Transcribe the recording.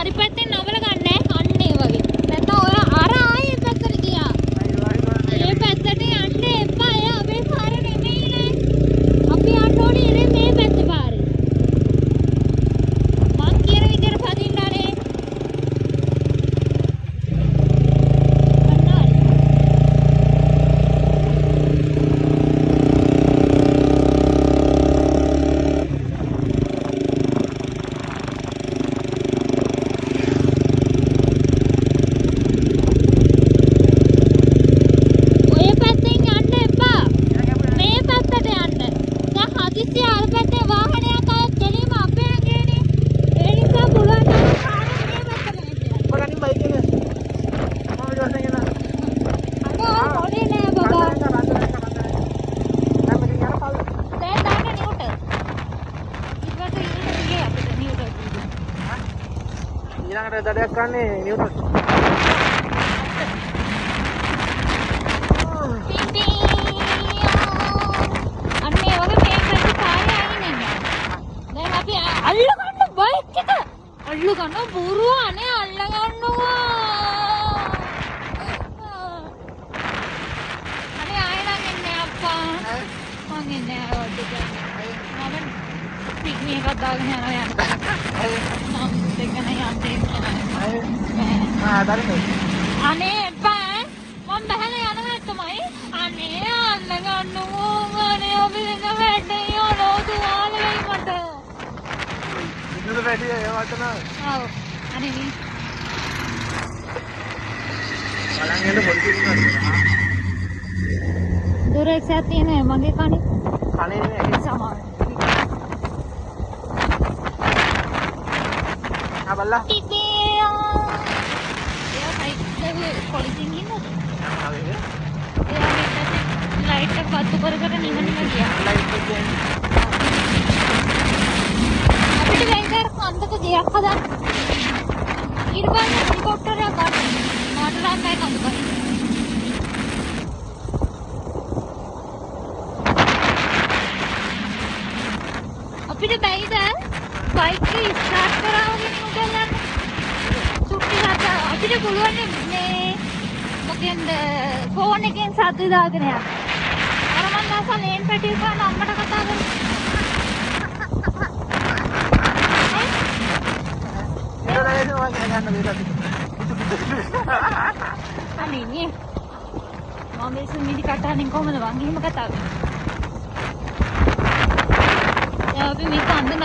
හරි පැත්තෙන් නවල ගන්න අන්න ඒ වගේ. නැත්නම් ඔය අර ආයේ පැත්තට ගියා. ඒ පැත්තට යන්න එපා. එය අපේ පාර නෙමෙයිනේ. අපි යන්න ඕනේ ඉතින් මේ පැත්ත පාරේ. මං කියන විදිහට පදින්න ආනේ. ඊළඟට දඩයක් ගන්නේ නිව්ටන්. අන්න ඒ වගේ මේ පැත්තේ කාර්යය අයින් වෙනවා. දැන් අපි අල්ල ගන්න බයික් එක. අල්ල ගන්න බොරුව අනේ අල්ල ගන්නවා. අනේ ආයෙ නම් එන්නේ අප්පා. මං එන්නේ ආවද මම පික්නික් එකක් දාගෙන යනවා යන්න. මම දෙකන යන්නේ. අනේ එපා මම බහලා යනවා තමයි. අනේ අල්ල ගන්නවා. අනේ අපි දෙන්න වැඩේ යනවා තුවාලෙයි මට. ඉන්නද වැඩි ඒවට නෑ. ආව අනේ මේ බලන් එන්න පොඩි ඉන්නවා. දුරෙක් සැත් තියෙනවා මගේ කනේ. කනේ නෙමෙයි සමාන. බල්ලා ටිපියෝ එයා සයිකල් පොලිසියෙන් ඉන්නද? ආවේ එයා මෙතන ලයිට් එක පත්තු කර කර නිවන ගියා. ලයිට් එක කියන්නේ අපිට වෙන්දර කන්දක ගියක් හදන්න. ඊට පස්සේ හෙලිකොප්ටර් එකක් ගන්න. මට නම් බෑ කන්ද බලන්න. අපිට බැයිද බයික් එක ස්ටාර්ට් කරාගෙන උඩලන්න. සුට්ටි ගත්තා. අපිට පුළුවන් මේ මොකෙන්ද ෆෝන් එකෙන් සද්ද දාගෙන යන්න. අර මං දැන් ලේන් පැටිය ගන්න අම්මට කතා කරමු. අනේ නේ මම මේ සුමිදි කටහඬින් කොහමද වං එහෙම කතා කරන්නේ? යා අපි මේ කන්ද